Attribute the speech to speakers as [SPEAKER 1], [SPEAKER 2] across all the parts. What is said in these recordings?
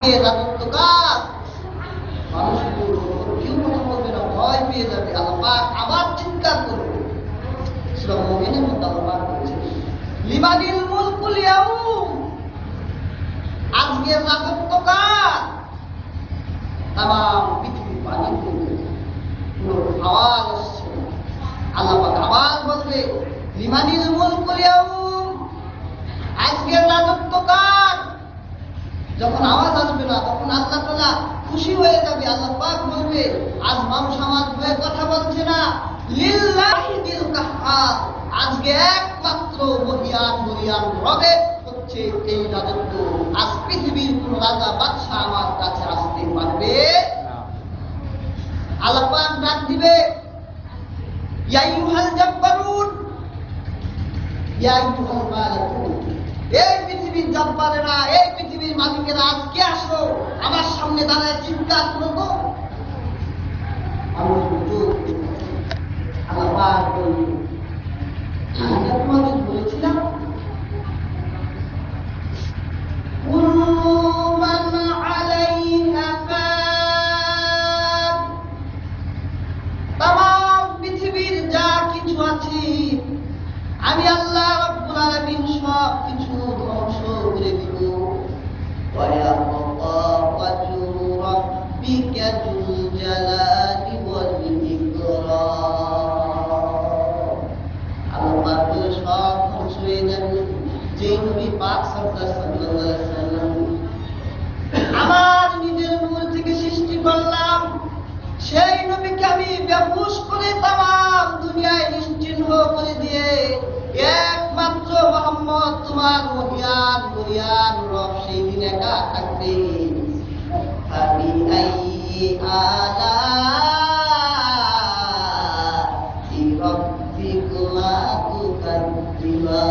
[SPEAKER 1] রাজত্ব কার? মানুষ কেউ কথা বলবে না, ভয় পেয়ে যাবে। আল্লাহ পাক আবার চিৎকার করবে। সূরা মুমিনের মধ্যে আল্লাহ পাক বলেছেন, লিমানিল মুলকুল ইয়াউম, আজকে রাজত্ব কার? তামাম পৃথিবী পানি করবে, কোনো আওয়াজ আসছে না। আল্লাহ পাক আবার বলবে, লিমানিল মুলকুল ইয়াউম, আজকে রাজত্ব কার? যখন আওয়াজ আসবে না তখন আল্লাহ তাআলা খুশি হয়ে যাবে। আল্লাহ পাক বলবে, আজ মানুষ আমার হয়ে কথা বলছে না, লিল্লাহিল কাহ্হার, আজকে একমাত্র মহিয়ান মরিয়ান রবে হচ্ছে এই রাজত্ব। আজ পৃথিবীর কোন রাজা বাদশা আমার কাছে আসতে পারবে না। আল্লাহ পাক ডাক দিবে, ইয়া আইয়ুহাল জাব্বারুন, ইয়া আইয়ুহাল মালিকুন, এই পৃথিবীর জব্বারেরা, এই পৃথিবীর মালিকেরা, আজকে আসো আমার সামনে দাঁড়ায় চিৎকার করবো। আমি তোমাদের বলেছিলাম, তামাম পৃথিবীর যা কিছু আছে আমি আল্লাহ রাব্বুল আলামিন সব কিছু ধ্বংস করে দিব। সব ধ্বংস হয়ে যাবে। যে নবী পাক সাল্লাল্লাহু আলাইহি ওয়াসাল্লাম আমার নিজের নূর থেকে সৃষ্টি করলাম, সেই নবীকে আমি বেহুশ করে তামাম দুনিয়ায় নিশ্চিহ্ন করে দিয়ে একমাত্র মুহাম্মদ তোমার মহিয়ান মরিয়ান রব সেই দিন একা থাকবে। আমি আইয়ি আলা'i রাব্বিকুমা তুকাদ্দিবান।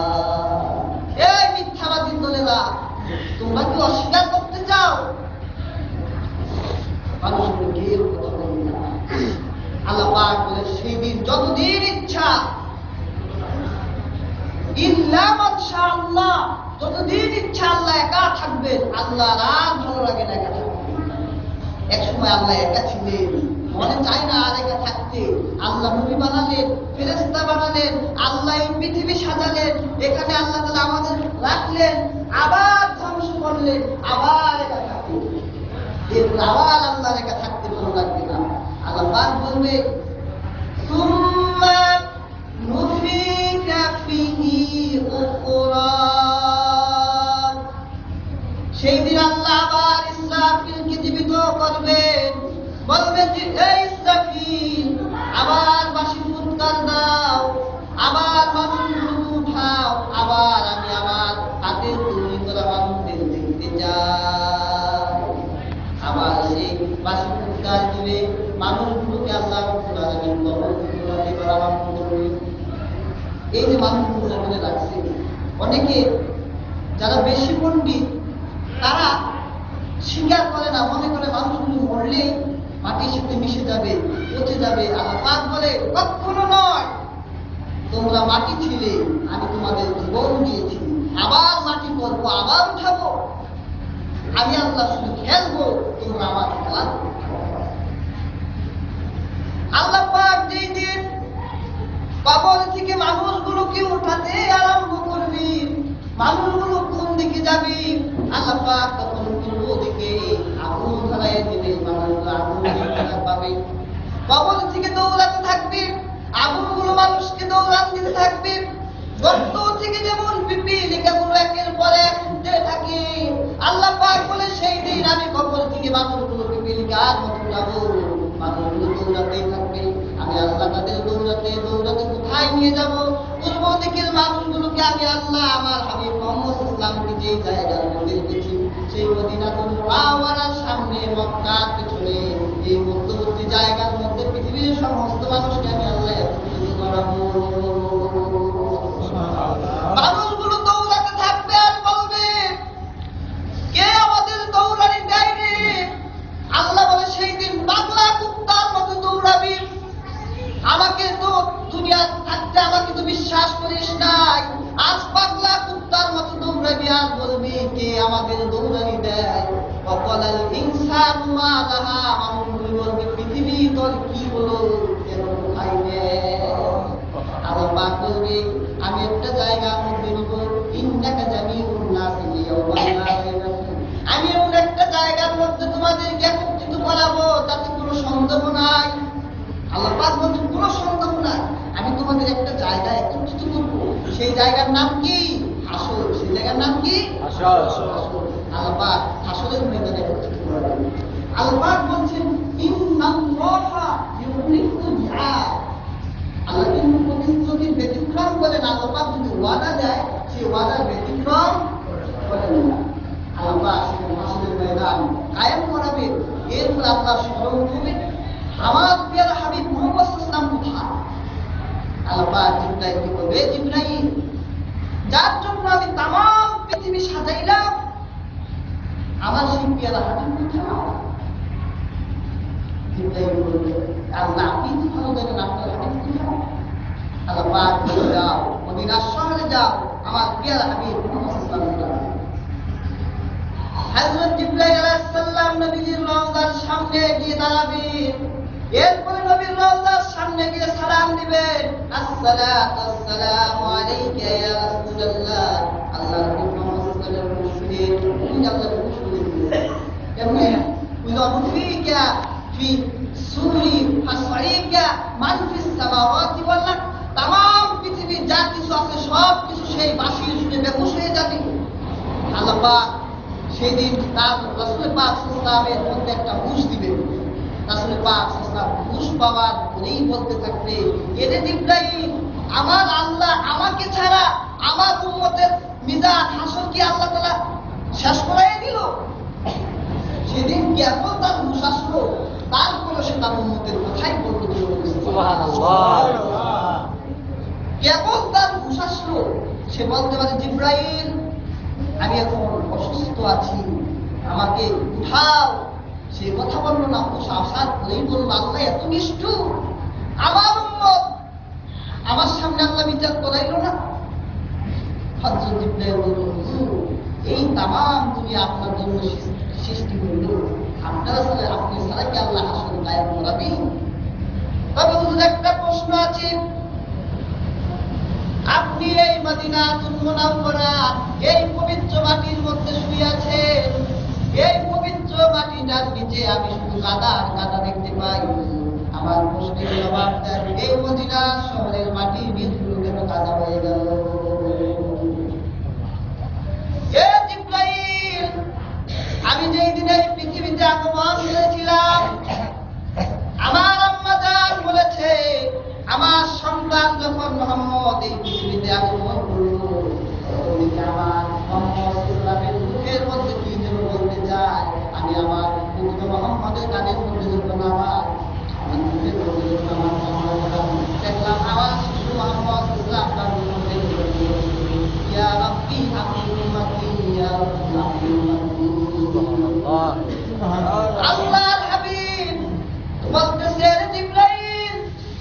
[SPEAKER 1] এই মিথ্যাবাদী দলেরা, তোমরা কি অস্বীকার করতে চাও? মানুষকে কেউ কথা বলবে না। আল্লাহ পাক বলে, সেই দিন যতদিন ইচ্ছা, ইল্লা মান শাআল্লাহ, যতদিন ইচ্ছা আল্লাহ একা থাকবেন। আল্লাহর আর ভালো লাগে না একা থাকতে। এক সময় আল্লাহ একা ছিলেন, মনে চায় না আর একা থাকতে। আল্লাহ নবী বানালেন, ফেরেশতা বানালেন, আল্লাহ এই পৃথিবী সাজালেন, এখানে আল্লাহ তাআলা আমাদের রাখলেন, আবার ধ্বংস করলেন, আবার একা থাকতেন। এরপর আবার আল্লাহ একা থাকতে ভালো লাগবে না। আল্লাহ পাক বলবে, সুম্মা নুফিকা ফিহি উখরা, সেই দিন আল্লাহ আবার ইসরাফিলকে জীবিত করবেন। বলবেন যে, হে ইসরাফিল, আবার বাঁশি ফুৎকার দাও, আবার মানুষগুলো উঠাও, আবার আমি আমার হাতে তৈরি করা মানুষদের দেখতে চাই। আবার সেই বাঁশি ফুৎকার দিবে, মানুষগুলোকে আল্লাহ রাব্বুল আলামিন কবরগুলো এবার আরম্ভ করবে। এই যে মানুষগুলো মনে রাখছে, অনেকে যারা বেশি পণ্ডিত তারা স্বীকার করে না, মনে করে মানুষগুলো মরলে মাটির সাথে মিশে যাবে, পচে যাবে। আল্লাহ পাক বলে, কখনো নয়, তোমরা মাটি ছিলে, আমি তোমাদের জীবন দিয়েছি, আবার মাটি করবো, আবার উঠাবো। আমি আল্লাহ শুধু খেলবো, তোমরা আমার খেলা করবে। আল্লাহ পাক যেই দিন কবর থেকে মানুষগুলোকে উঠাতে আরম্ভ করবে, মানুষগুলো কোন দিকে যাবে? আল্লাহ পাক তখন পূর্ব দিকে আগুন ধরাইয়া দিবে, মানুষগুলো আগুন পাবে, কবর থেকে দৌড়াতে থাকবে, আগুনগুলো মানুষকে দৌড়ান দিতে থাকবে। গর্ত থেকে যেমন পিপিলিকাগুলো একের পর এক উঠতে থাকে, আল্লাহ পাক বলে, সেই দিন আমি কবর থেকে মানুষগুলো পিপিলিকার মতো যাবো, মানুষগুলো দৌড়াতেই থাকবে। আমি আল্লাহ তাদের দৌড়াতে দৌড়াতে কোথায় নিয়ে যাব? পূর্ব দিকের মানুষগুলোকে আমি আল্লাহ আমার হাবিব মুহাম্মদ ইসলামকে যে জায়গার মধ্যে রেখেছি, সেই মদিনাতুল মুনাওয়ারার সামনে, মক্কার পেছনে, এই মধ্যবর্তী জায়গার মধ্যে পৃথিবীর সমস্ত মানুষকে আমি আল্লাহ একত্রিত করাবো। মানুষগুলো দৌড়াতে থাকবে আর বলবে, কে আমাদের দৌড়ানি দেয় রে? আল্লাহ বলে, সেই দিন পাগলা কুত্তার মতো দৌড়াবি। আমাকে তো দুনিয়া থাকতে আমাকে তো বিশ্বাস করিস নাই, আজ পাগলা কুত্তার মতো দৌড়াবি আর বলবি কে আমাদের দৌড়ানি দেয়। অকলা বাড়াবো, তাতে কোনো সন্দেহ নাই। আল্লাহ পাক বলছেন কোনো সন্দেহ নাই, আমি তোমাদের একটা জায়গায় একত্রিত করবো। সেই জায়গার নাম কি? হাসর। সেই জায়গার নাম কি?
[SPEAKER 2] হাসর।
[SPEAKER 1] আল্লাহ পাক হাসরের ময়দানে একত্রিত করবেন। আল্লাহ পাক বলছেন ইন্নাল্লাহা ইউহিব্বুল মিআদ। আল্লাহ কিন্তু প্রতিশ্রুতির ব্যতিক্রম করেন। আল্লাহ পাক যদি ওয়াদা দেয়, সেই ওয়াদার ব্যতিক্রম করেন না। আল্লাহ পাক হাসরের ময়দান কায়েম করাবেন। এরপর আল্লাহ স্মরণ করবেন আমার প্রিয় হাবিব মুহাম্মদ সাল্লাল্লাহু আলাইহি ওয়াসাল্লাম কোথায়? আল্লাহ পাক জিবরাইলকে বলবে, জিবরাইল, যার জন্য আমি তামাম পৃথিবী সাজাইলাম, আমার সেই প্রিয় হাবিব কোথায়? জিবরাইল বলবে, আল্লাহ আপনি তো ভালো জানেন আপনার হাবিব কোথায়। আল্লাহ পাক বলে, যাও মদিনার শহরে যাও, আমার প্রিয় হাবিব মুহাম্মদ সাল্লাল্লাহু আলাইহি ওয়াসাল্লাম। হযরত জিবরাইল আলাইহিস সালাম নবীর রওজার সামনে গিয়ে দাঁড়াবেন। এরপরে নবীর রওজার সামনে গিয়ে সালাম দিবেন, আসসালাতু ওয়াসসালামু আলাইকা ইয়া রাসূলুল্লাহ। আল্লাহর নবী মুহাম্মদ সাল্লাল্লাহু আলাইহি ওয়াসাল্লাম তিনি আল্লাহর রাসূল। কেমনে উযফিকা ফি সুরি ফাসরিকা মান ফিস সামাওয়াতি ওয়াল আরদ। तमाम পৃথিবী যা কিছু আছে সব কিছু সেই বাঁশির সুরে বেহুশ হয়ে যাবে। আল্লাহ পাক সেদিন তার রাসূল পাক সাল্লাল্লাহু আলাইহি ওয়াসাল্লামের মধ্যে একটা হুঁশ দিবেন। রাসূল পাক সাল্লাল্লাহু আলাইহি ওয়াসাল্লাম হুঁশ পাওয়ার পরেই বলতে থাকবে, এরে জিবরাইল, আমার আল্লাহ আমাকে ছাড়া আমার উম্মতের মিজান হাসর কি আল্লাহ তাআলা শেষ করাই দিল? সেদিন কেবল তার হুঁশ আসলো, তারপরে সে তার উম্মতের কথাই বলতে দিল। সুবহানাল্লাহ। কেবল তার হুঁশ আসলো, সে বলতে পারে, জিবরাইল, আমি এখন অসুস্থ আছি, আমাকে উঠাও। সে কথা বললো না, হুঁশ আসার পরেই বলল, আল্লাহ এত নিষ্ঠুর, আমার উম্মত আমার সামনে আল্লাহ বিচার করাইল না। হযরত জিবরাইল বলল, হুজুর, এই তামাম দুনিয়া আপনার জন্য সৃষ্টি হইল, আপনারা ছাড়া আপনি ছাড়া কি আল্লাহ হাসর কায়েম করাবেন? তবে হুজুর একটা প্রশ্ন আছে, আপনি এই মদিনাতুল মুনাওয়ারা এই পবিত্র মাটির মধ্যে শুয়ে আছেন, এই পবিত্র মাটিটার নিচে আমি শুধু কাদা আর কাদা দেখতে পাই। আমার প্রশ্নের জবাব দেন, এই মদিনা শহরের মাটির বীজগুলো কেন কাদা হয়ে গেল? জিবরাইল, আমি যেই দিনে পৃথিবীতে আগমন করেছিলাম, আমার আম্মা জান বলেছে, আমার সন্তান যখন মুহাম্মদ এই পৃথিবীতে আগমন করলো, আমার মুহাম্মদ সাল্লাল্লাহু মুখের মধ্যে কি যেন বলতে চায়, আমি আমার পুত্র মুহাম্মদের কানের মধ্যে যখন আমার মুখের মধ্যে যখন আমার দেখলাম, আমার শিশু মুহাম্মদ সাল্লাল্লাহু তার মধ্যে ইয়া রাব্বি আপনি উম্মতি, ইয়া রাব্বি আপনি উম্মতি। আল্লাহর হাবিব বলতেছে, জিবরাইল,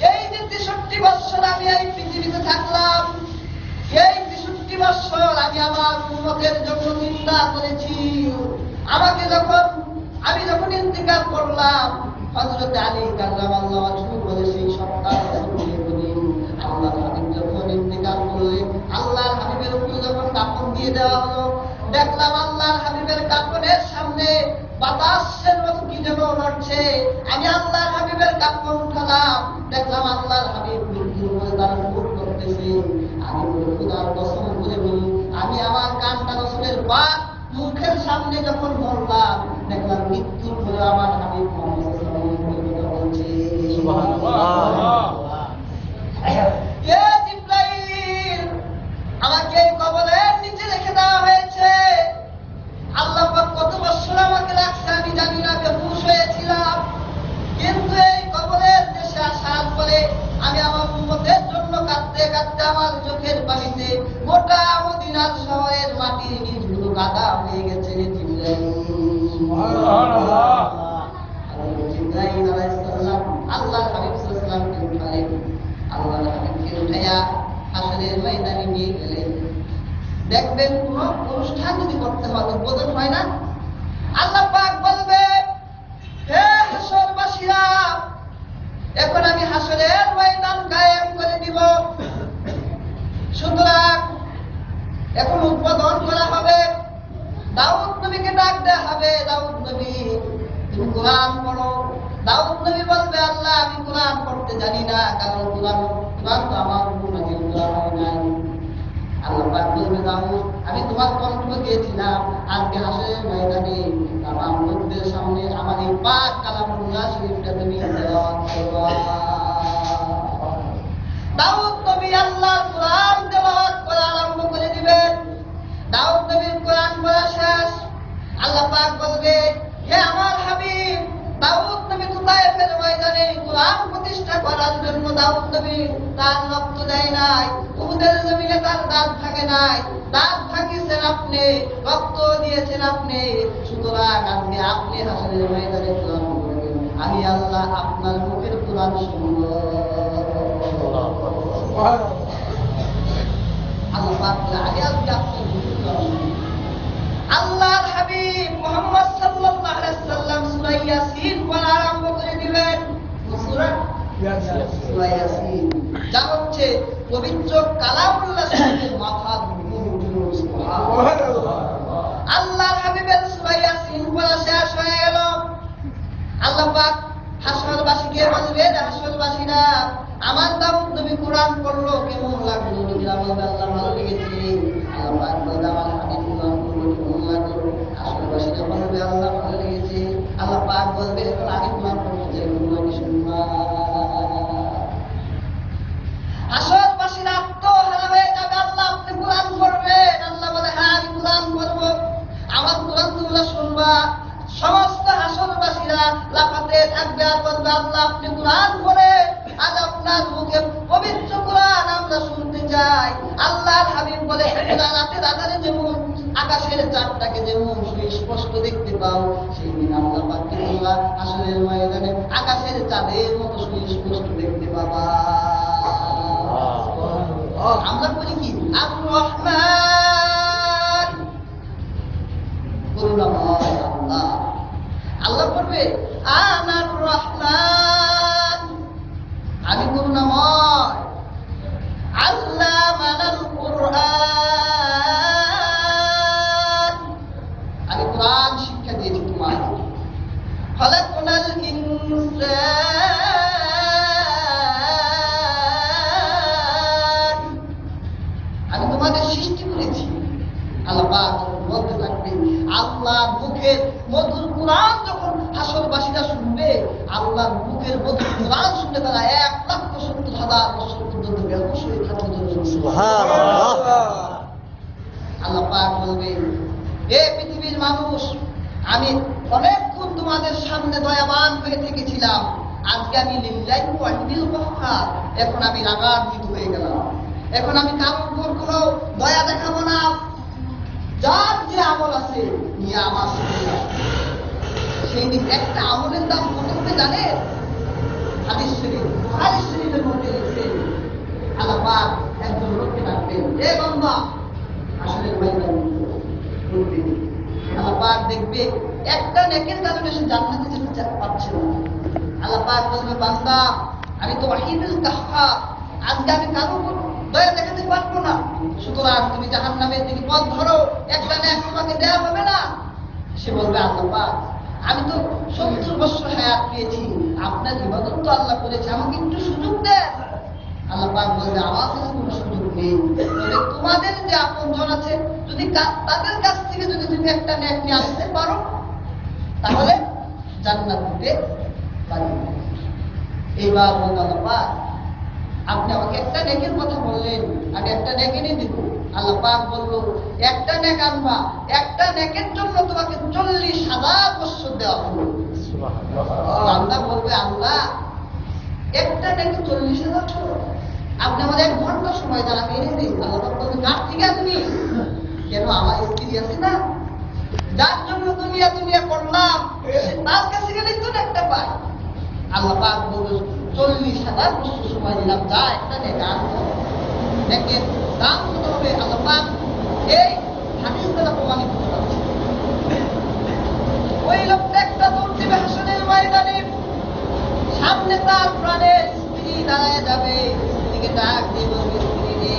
[SPEAKER 1] এই যে 63 বছর আমি এই পৃথিবীতে থাকলাম, এই 63 বছর আমি আমার উম্মতের জন্য চিন্তা করেছি। আমি যখন ইন্তিকাল করলাম, হযরত আলী কার্রামাল্লাহু ওয়াজহু বলে সেই সপ্তাহ আল্লাহর হাবিব যখন ইন্তিকাল করলেন, আল্লাহর হাবিবের উপরে যখন কাফন দিয়ে দেওয়া হলো, দেখলাম আল্লাহর হাবিবের কাফনের সামনে বাতাসের মতো কি যেন নড়ছে। আমি আল্লাহর হাবিবের কাফন উঠালাম, দেখলাম আল্লাহর হাবিব মৃত্যুর উপরে তার মুখ করতেছে। আমি বলি, খোদার কসম করে বলি, আমি আমার কানটা রাসূলের পাক মুখের সামনে যখন ধরলাম, দেখলাম মৃত্যুর পরে আমার হাবিব মুহাম্মদ সাল্লাল্লাহু আলাইহি ওয়াসাল্লাম বলছে, সুবহানাল্লাহ। জিবরাইল, আমাকে এই কবরের নিচে রেখে দেওয়া হয়েছে। আল্লাহ পাক কত বছর আমাকে রাখছে আমি জানি না, বেহুশ হয়েছিলাম। কিন্তু এই কবরের দেশে আসার পরে আমি আমার উম্মতের জন্য কাঁদতে কাঁদতে আমার চোখের পানিতে গোটা মদিনার শহরের মাটির বীজগুলো কাদা হয়ে গেছে। জিবরাইল, সুবহানাল্লাহ। জিবরাইল আলাইহিস সালাম আল্লাহর হাবিব সাল্লাল্লাহু আলাইহি ওয়াসাল্লামকে উঠালেন। আল্লাহর হাবিবকে উঠাইয়া হাসরের ময়দানে নিয়ে গেলেন। দেখবেন কোন অনুষ্ঠান যদি করতে হয়, উদ্বোধন হয় না, আল্লাহ পাক বলবে, হে হাসরবাসীরা, এখন আমি হাসরের ময়দান কায়েম করে দিব। সুতরাং এখন উদ্বোধন করা হবে। দাউদ নবীকে ডাক দেওয়া হবে, দাউদ নবী তুমি কোরআন পড়ো। দাউদ নবী বলবে, আল্লাহ আমি কোরআন পড়তে জানি না, কারণ কোরআন তো আমার উপর নাযিল করা হয় নাই। আল্লাহ পাক বলবে, দাউদ আমি তোমার কণ্ঠ দিয়েছিলাম, আজকে হাসরের ময়দানে আমার লোকদের সামনে আমার এই পাক কালামুল্লাহ শরীফটা তুমি তেলাওয়াত করবা। দাউদ নবী আল্লাহর কোরআন তেলাওয়াত করা আরম্ভ করে দিবেন। দাউদ নবীর কোরআন পড়া শেষ, আল্লাহ পাক বলবে, হে আমার হাবিব দাউদ নবী তায়েফের ময়দানে কোরআন প্রতিষ্ঠা করার জন্য দাউদ নবী তার রক্ত দেয় নাই, উহুদের জমিনে তার দাঁত থাকে নাই, দাঁত থাকিয়েছেন আপনি, রক্ত দিয়েছেন আপনি, সুতরাং আজকে আপনি হাসরের ময়দানে কোরআন পড়বেন, আমি আল্লাহ আপনার মুখের কোরআন শুনব। আল্লাহ পাক আগে আজকে আপনার মুখের কোরআন শুনব। আল্লাহর হাবিব মুহাম্মদ সাল্লাল্লাহু আলাইহি ওয়াসাল্লাম সূরা ইয়াসিন পড়া আরম্ভ করে দিবেন। সূরা ইয়াসিন যা হচ্ছে পবিত্র কালামুল্লাহ শরীফের মাথা নূর। সুবহানাল্লাহ। আল্লাহর হাবিবের সূরা ইয়াসিন পড়া শেষ হয়ে গেল। আল্লাহ পাক হাসরবাসীকে বলবেন, হাসরবাসীরা আমার দাউদ নবী কোরআন পড়লো কেমন লাগলো? নবীরা বলবে, আল্লাহ ভালো লেগেছে। আল্লাহ পাক বলবে, আমার হাবিব কোরআন পড়লো কেমন লাগলো? হাসরবাসীরা বলবে, আল্লাহ ভালো লেগেছে। আল্লাহ পাক বলবে, এখন আমি কোরআন পড়তে চাই, তোমরা শুনবা। হাসরবাসীরা আত্মহারা হয়ে যাবে, আল্লাহ আপনি কোরআন পড়বেন? আল্লাহ বলে, হ্যাঁ আমি কোরআন পড়বো, আমার কোরআন তোমরা শুনবা। সমস্ত হাসরবাসীরা লাফাতে থাকবে আর বলবে, আল্লাহ আপনি কোরআন পড়ে আজ আপনার মুখে পবিত্র কোরআন আমরা শুনতে চাই। আল্লাহর হাবিব বলে, রাতের আধারে যেমন আকাশের চাঁদটাকে যেমন সুস্পষ্ট দেখতে পাও, সেই দিন আল্লাহ পাককে তোমরা হাসরের ময়দানে আকাশের চাঁদের মতো সুস্পষ্ট দেখতে পাবা। আমরা বলি কি, আর রহমান করুণাময় আল্লাহ। আল্লাহ বলবে, আনার রহমান, আমি করুণাময়। আল্লামানাল কুরআন, আমি কোরআন শিক্ষা দিয়েছি তোমায়। খালাকনাল ইনসান, আমি তোমাদের সৃষ্টি করেছি। আল্লাহ পাক বলতে থাকবে, আল্লাহর মুখের মধুর কোরআন যখন হাসরবাসীরা শুনবে, আল্লাহর মুখের মধুর কোরআন শুনতে তারা 1,70,000 বছর পর্যন্ত বেহুশ হয়ে থাকবে। সুবহানাল্লাহ। আল্লাহ পাক বলবে, হে পৃথিবীর মানুষ, আমি অনেকক্ষণ তোমাদের সামনে দয়াবান হয়ে থেকেছিলাম, আজকে আমি লিল্লাহি ওয়া লিল কাফার, এখন আমি রাগান্বিত হয়ে গেলাম। এখন আমি কারোর উপর কোনো দয়া দেখাবো না। যার যে আমল আছে নিয়ে আমার সেই দিন একটা আমলের দাম কত হবে জানেন? হাদিস শরীফের মধ্যে লিখছে, আল্লাহ পাক একজন লোককে ডাকবেন, এ বান্দা আসলে আল্লাহ পাক দেখবে একটা নেকের কারণে সে জান্নাতে যেতে পারছে না। আল্লাহ পাক বলবে, বান্দা আমি তো ওয়াহিদুল কাহ্হার, আজকে আমি কারো উপর দয়া দেখাতে পারবো না, সুতরাং তুমি জাহান্নামের দিকে পথ ধরো, একটা নেক তোমাকে দেওয়া হবে না। সে বলবে, আল্লাহ পাক আমি তো 70 বছর হায়াত পেয়েছি, আপনার ইবাদত তো আল্লাহ করেছে, আমাকে একটু সুযোগ দেন। আল্লাহ পাক বলবে, আমার কাছে কোনো সুযোগ নেই, তবে তোমাদের যে আপনজন আছে যদি তাদের কাছ থেকে যদি তুমি একটা নেক নিয়ে আসতে পারো তাহলে জান্নাত দিতে পারি। এইবার বলবে, আল্লাহ পাক আপনি আমাকে একটা নেকের কথা বললেন, আমি একটা নেক এনে দিব। আল্লাহ পাক বলল, একটা নেক আনবা, একটা নেকের জন্য তোমাকে 40,000 বছর দেওয়া হবে। বান্দা বলবে, আল্লাহ একটা নেকে 40,000 বছর, আপনি আমাদের 1 ঘন্টা সময় দেন, আমি এনে দিই। আল্লাহ পাক বলবে, কার থেকে আনবি? কেন আমার স্ত্রী আছে না, যার জন্য দুনিয়া করলাম, তার কাছে গেলেই তো একটা পাই। আল্লাহ পাক বলবে, 40,000 বছর সময় দিলাম, যা একটা নেক আনবো। নেকের দাম কত হবে? আল্লাহ পাক এই হাদিস দ্বারা প্রমাণিত করছে। ওই লোকটা একটা দৌড় দিবে হাসরের ময়দানে, সামনে তার প্রাণের স্ত্রী দাঁড়ায় যাবে, স্ত্রীকে ডাক দিয়ে বলবে, স্ত্রী রে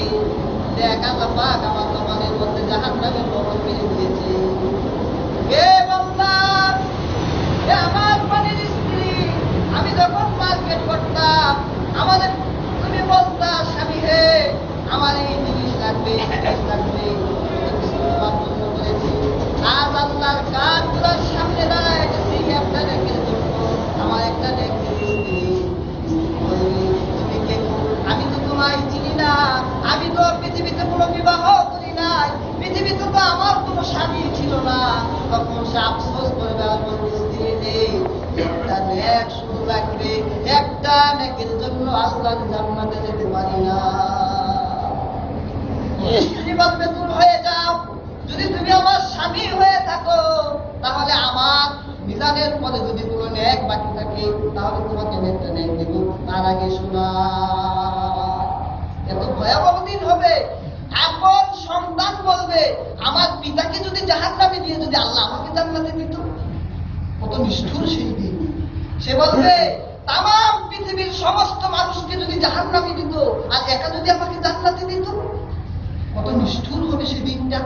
[SPEAKER 1] দেখ, আল্লাহ পাক আমার জবানের মধ্যে জাহান্নামের খবর মেরে দিয়েছে। হে বান্দা, হে আমার লাগবে, একটা নেকের জন্য আল্লাহর জান্নাতে যেতে পারি না। স্ত্রী বলবে দূর হয়ে যাও, যদি তুমি আমার স্বামী হয়ে থাকো তাহলে আমার মিজানের পরে যদি কোনো নেক বাকি থাকে তাহলে তোমাকে একটা নেক দেব। তার আগে শোনা, এত ভয়াবহ দিন হবে। আপন সন্তান বলবে আমার পিতাকে যদি জাহান্নামে দিয়ে যদি আল্লাহ আমাকে জান্নাতে দিত, কত নিষ্ঠুর সেই দিন। সে বলবে তামাম পৃথিবীর সমস্ত মানুষকে যদি জাহান্নামে দিত আর একা যদি আমাকে জান্নাতে দিত, কত নিষ্ঠুর হবে সেই দিনটা।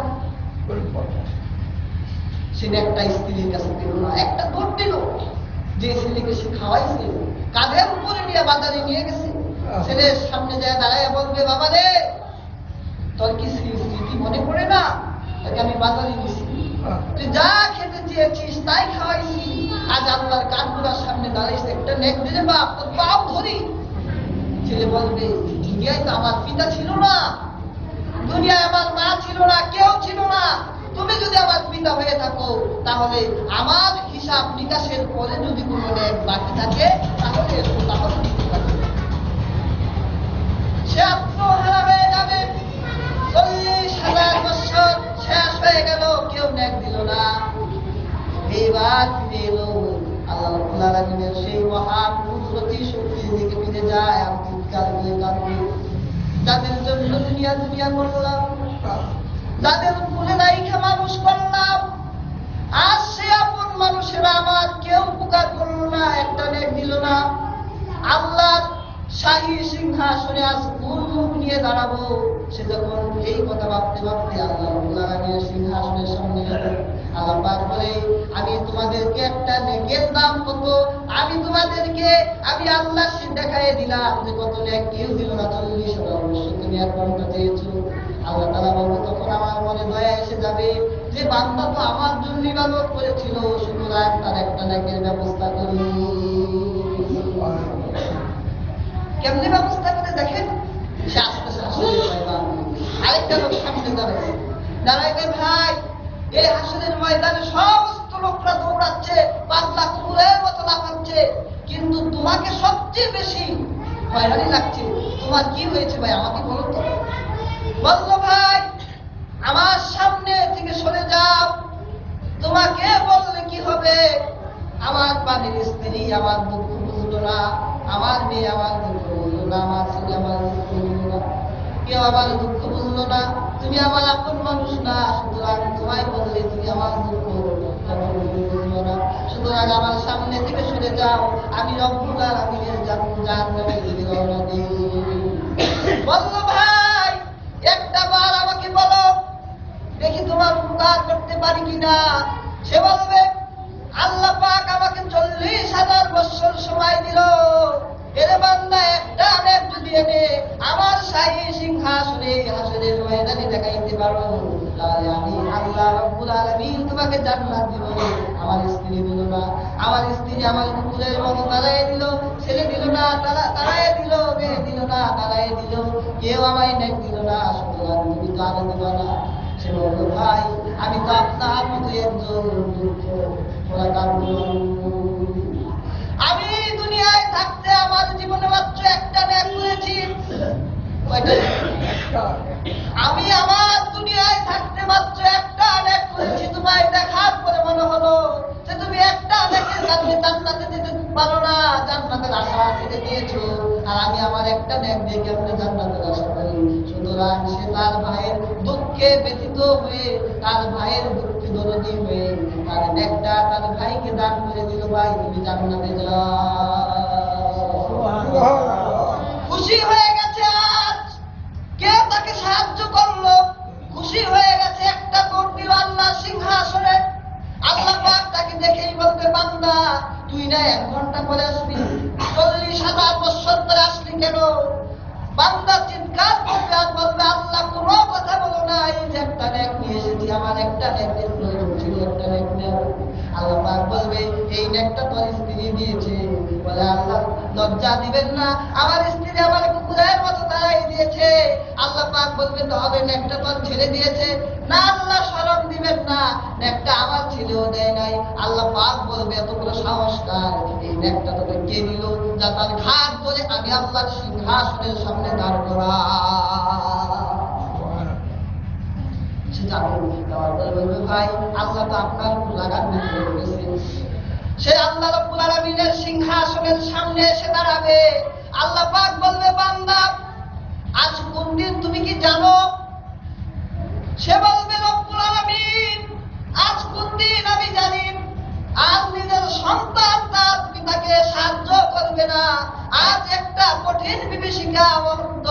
[SPEAKER 1] সে একটা স্ত্রীর কাছে দিল না, একটা দৌড় দিল, যে ছেলেকে সে খাওয়াইছে কাঁধের উপরে নিয়ে বাজারে নিয়ে গেছে। ছেলের সামনে যায় দাঁড়ায় বলবে বাবা রে, তোর কি স্মৃতি মনে পড়ে না? তাকে আমি বাজারে নিয়েছি, তুই যা খেতে চেয়েছিস তাই খাওয়াইছি, আজ আল্লাহর কাঠগোড়ার সামনে দাঁড়াইছে, একটা নেক দিলে বাপ, তোর পাও ধরি। ছেলে বলবে দুনিয়ায় তো আমার পিতা ছিল না, দুনিয়ায় আমার মা ছিল না, কেউ ছিল না, তুমি যদি আমার পিতা হয়ে থাকো তাহলে আমার হিসাব নিকাশের পরে যদি কোনো নেক বাকি থাকে তাহলে সে আত্মহারা হয়ে যাবে। 40,000 বছর শেষ হয়ে গেল, কেউ নেক দিল না। এইবার ফিরে এলো আল্লাহ রাব্বুল আলামিনের সেই মহান কুদরতি শক্তির দিকে ফিরে যায়। আর চিৎকার দিয়ে কাঁদবে, যাদের জন্য দুনিয়া দুনিয়া করলাম, যাদের ভুলে রাইখা মানুষ করলাম, আর সে আপন মানুষেরা আমার কেউ উপকার করলো না, একটা নেক দিল না। আল্লাহর শাহী সিংহাসনে আজ মুখ নিয়ে দাঁড়াবো। সে যখন এই কথা ভাবতে ভাবতে আল্লাহ রাব্বুল আলামিনের সিংহাসনের সামনে গেল, আল্লাহ পাক বলে আমি তোমাদেরকে একটা নেকের দাম কত আমি তোমাদেরকে আমি আল্লাহ দেখাই দিলাম যে কত নেক কেউ দিল না। 40,000 বছর তুমি এক ঘন্টা চেয়েছো। আল্লাহ তাআলা বলবে তখন আমার মনে দয়া এসে যাবে যে বান্দা তো আমার জন্য ইবাদত করেছিল, সুতরাং তার একটা নেকের ব্যবস্থা করি। কেমনি ব্যবস্থা করে দেখেন, সে আস্তে আস্তে আরেকটা লোক সামনে দাঁড়ায় দাঁড়াইতে ভাই, এই হাসরের ময়দানে সমস্ত লোকরা দৌড়াচ্ছে, পাগলা কুকুরের মতো লাফাচ্ছে, কিন্তু তোমাকে সবচেয়ে বেশি হয়রানি লাগছে। তোমার কি হয়েছে ভাই, আমাকে বলো তো। বললো ভাই আমার সামনে থেকে সরে যাও, তোমাকে বললে কি হবে? আমার বাড়ির স্ত্রী আমার দুঃখ বুঝলো না, আমার মেয়ে আমার দুঃখ বুঝলো না, আমার ছেলে আমার দুঃখ বুঝলো না, কেউ আমার দুঃখ বুঝলো না, তুমি আমার আপন মানুষ না, সুতরাং তোমায় বললে তুমি আমার দুঃখ বুঝলো না, সুতরাং আমার সামনে থেকে সরে যাও, আমি রব্বুল আলামিনের জান্নাতের দিকে রওনা দিই। বললো ভাই একটা বার আমাকে বলো দেখি তোমার উপকার করতে পারি কিনা। সে বলবে আল্লাহ পাক আমাকে 40,000 বছর সময় দিল, এর বান্দা একটা নেক যদি এনে আমার শাহী সিংহাসনে হাসরের ময়দানে দেখাইতে পারো তাহলে আমি আল্লাহ রাব্বুল আলামিন তোমাকে জান্নাত দিব। আমার স্ত্রী দিল না, আমার স্ত্রী আমার কুকুরের মতো তাড়াই দিল, ছেলে দিল না তাড়াই দিল, মেয়ে দিল না তাড়াই দিল, কেউ আমায় নেক দিল না, সুতরাং তুমি তো আরো দিল না। সে বলল ভাই আমি তো আপনার মতো একজন আমি দুনিয়ায় থাকতে আমার জীবনে মাত্র একটা নেক করেছি। আমি আমার দুনিয়ায় থাকতে মাত্র একটা নেক করেছি। তোমায় দেখার পরে মনে হলো যে তুমি একটা নেকের কারণে জান্নাতে যেতে পারো না, জান্নাতের আশা ছেড়ে দিয়েছো, আর আমি আমার একটা নেক দিয়ে কেমনে জান্নাতের আশা করি। সুতরাং সে তার ভাইয়ের দুঃখে ব্যথিত হয়ে, তার ভাইয়ের দুঃখে দরদি হয়ে তার নেকটা তার ভাইকে দান করে দিল। ভাই তুমি জান্নাতে যাও। খুশি হয়ে গেছে আজ, কে তাকে সাহায্য করলো, খুশি হয়ে গেছে, একটা দৌড় দিল আল্লাহ সিংহাসনে। আল্লাহ পাক তাকে দেখেই বলবে বান্দা তুই না 1 ঘন্টা পরে আসবি, 40,000 বছর পরে আসলি কেন? বান্দা চিৎকার করবে আর বলবে আল্লাহ কোনো কথা বলো না, এই যে একটা নেক নিয়ে এসেছি, আমার একটা নেকের প্রয়োজন ছিল, একটা নেক নেও। আল্লাহ পাক বলবে এই নেকটা তোর স্ত্রী দিয়েছে। বলে আল্লাহ লজ্জা দিবেন না, আমার স্ত্রী আমার কুকুরের মতো তাড়াই দিয়েছে। আল্লাহ পাক বলবে তাহলে নেকটা তোর ছেড়ে দিয়েছে না, আল্লাহ শরম দিবেন দিবেন না, নেকটা আমার ছেলেও দেয় নাই। আল্লাহ পাক বলবে এত বড় সাহস কার, এই নেকটা তোকে কে দিল, যা তার ঘাট ধরে আমি আল্লাহর সিংহাসনের সামনে দাঁড় করা। সে যাবে, যাওয়ার পরে বলবে ভাই আল্লাহ তো আপনার লাগান ভিতরে রয়েছে। সে আল্লাহ রাব্বুল আলামিনের সিংহাসনের সামনে এসে দাঁড়াবে। আল্লাহ পাক বলবে বান্দা আজ কোন দিন তুমি কি জানো? সে বলবে রব্বুল আলামিন আজ কোন দিন আমি জানি। আজ নিজের সন্তান তার পিতাকে সাহায্য করবে না, আজ একটা কঠিন বিভীষিকা মুহূর্ত,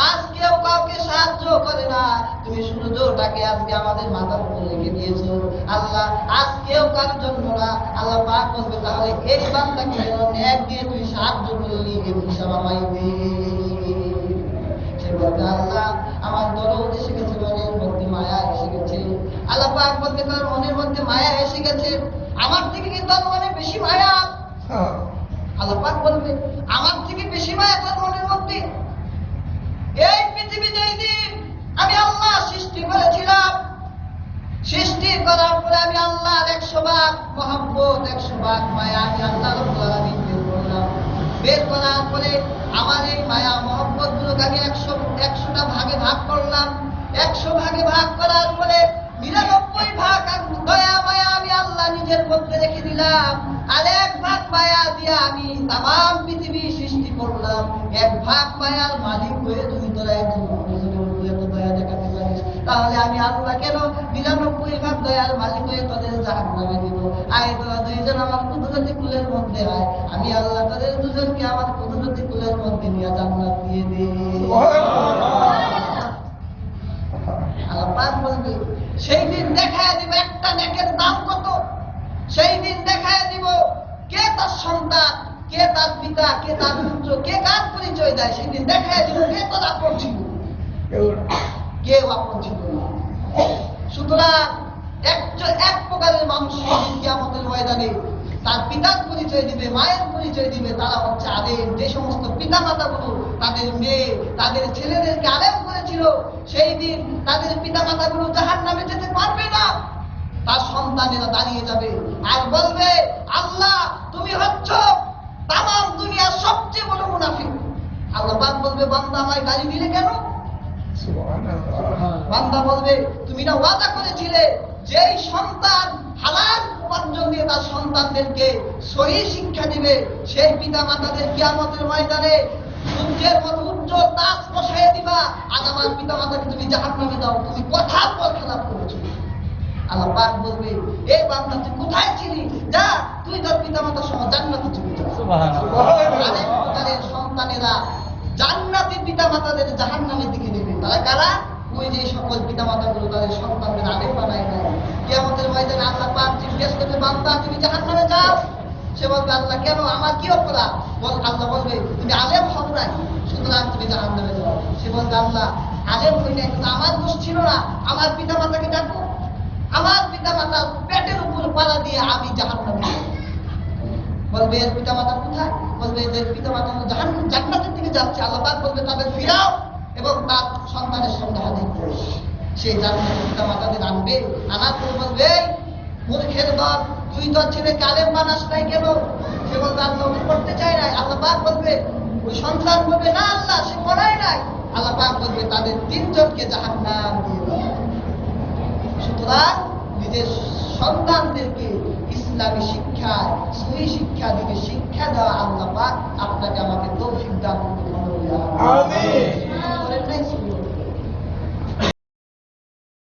[SPEAKER 1] আজ কেউ কাউকে সাহায্য করে না। তুমি সূর্যটাকে আজকে আমাদের মাথার উপর রেখে দিয়েছো আল্লাহ, আজ কেউ কার জন্য না। আল্লাহ পাক বলবে তাহলে এই বান্দাকে নেক দিয়ে তুই সাহায্য করলি, এই হিসাব আমায় দে। সে বলবে আল্লাহ আমার দরদ এসে গেছে, মনের মধ্যে মায়া এসে গেছে। আল্লাহ পাক বলবে তার মনের মধ্যে মায়া এসে গেছে, আমার থেকে কিন্তু তার মনে বেশি মায়া। আল্লাহ পাক বলবে আমার থেকে বেশি মায়া তার মনের মধ্যে। এই পৃথিবী যেই দিন আমি আল্লাহ সৃষ্টি করেছিলাম, সৃষ্টি করার পরে আমি আল্লাহর 100 ভাগ মহব্বত, 100 ভাগ মায়া আমি আল্লাহ রাব্বুল আলামিন বের করলাম। বের করার পরে আমার এই মায়া মহব্বত গুলোকে আমি 100টা ভাগে ভাগ করলাম। 100 ভাগে ভাগ করার পরে 99 ভাগ দয়া মায়া আমি আল্লাহ নিজের মধ্যে রেখে দিলাম। আর 1 ভাগ মায়া দিয়ে আমি তামাম পৃথিবী সৃষ্টি করলাম। 1 ভাগ মায়ার মালিক হয়ে তুমি তোরা একজন দয়া দেখাতে পারিস, তাহলে আমি আল্লাহ কেন 99 ভাগ দয়ার মালিক হয়ে তোদের জাহান্নামে দিব? আয় তোরা দুইজন আমার কুদরতি কুলের মধ্যে আয়, আমি আল্লাহ তোদের দুজনকে আমার কুদরতি কুলের মধ্যে নিয়ে জান্নাত দিয়ে দিই। আল্লাহ পাক বলবে সেই দিন দেখায় দিব একটা নেকের দাম কত। সেই দিন দেখায় দিব কে তার সন্তান, কে তার পিতা, কে তার পুত্র, কে কার পরিচয় দেয়। সেই দিন দেখায় দিব কে তোর আপন ছিল, কেউ আপন ছিল না। সুতরাং এক প্রকারের মানুষ কিয়ামতের ময়দানে তার পিতার পরিচয় দিবে, মায়ের পরিচয় দিবে। তারা হচ্ছে আলেম। যে সমস্ত পিতা মাতাগুলো তাদের মেয়ে, তাদের ছেলেদেরকে আলেম করেছিল, সেই দিন তাদের পিতা মাতাগুলো জাহান্নামে যেতে পারবে না। তার সন্তানেরা দাঁড়িয়ে যাবে আর বলবে আল্লাহ তুমি হচ্ছ তামাম দুনিয়ার সবচেয়ে বড় মুনাফিক। আল্লাহ পাক বলবে বান্দা আমায় গালি দিলে কেন? বান্দা বলবে তুমি না ওয়াদা করেছিলে যেই সন্তান হালাল উপার্জন দিয়ে তার সন্তানদেরকে সহি শিক্ষা দিবে, সেই পিতা মাতাদের কিয়ামতের ময়দানে সূর্যের মতো উজ্জ্বল তাজ বসাইয়ে দিবা। আজ আমার পিতা মাতাকে তুমি জাহান্নামে দাও, তুমি কথার পর খেলাপ করেছো। আল্লাহ পাক বলবে এই বান্দা তুই কোথায় ছিলি, যা তুই তোর পিতা মাতার সহ জান্নাতে চলে যা। সুবহানাল্লাহ। সন্তানেরা জান্নাতি পিতা মাতাদের জাহান্নামের দিকে নেবে। তারা কারা? ওই যে সকল পিতা মাতাগুলো তাদের সন্তানদের আলেম বানায় না। কিয়ামতের ময়দানে আল্লাহ পাক জিজ্ঞেস করবে বান্দা তুমি জাহান্নামে যাও। সে বলবে আল্লাহ কেন, আমার কি অপরাধ? আল্লাহ বলবে তুমি আলেম হও নাই, সুতরাং তুমি জাহান্নামে যাও। সে বলবে আল্লাহ আলেম হই নাই, কিন্তু আমার দোষ ছিল না, আমার পিতা মাতাকে ডাকো। আমার পিতা মাতার পেটের উপর পালা দিয়ে আমি জাহান্নামে যাব। বলবে এর পিতা মাতা কোথায়? বলবে এদের পিতা মাতা জান্নাতের দিকে যাচ্ছে। আল্লাহ পাক বলবে তাদের ফিরাও এবং তার সন্তানের সঙ্গে হাজির করো। সেই জান্নাতের পিতা মাতাদের আনবে, আনার পর বলবে মূর্খের দল তুই তোর ছেলেকে আলেম বানাস নাই কেন? সে বলবে আল্লাহ করতে চাই নাই। আল্লাহ পাক বলবে ওই সন্তান বলবে না আল্লাহ সে পড়ায় নাই। আল্লাহ পাক বলবে তাদের 3 জনকে জাহান্নাম দিয়ে দাও। সুতরাং নিজের সন্তানদেরকে ইসলামী শিক্ষা, সহি শিক্ষা দিকে শিক্ষা দেওয়া আল্লাহ পাক আপনাকে আমাকে তৌফিক দান করুন। আমিন।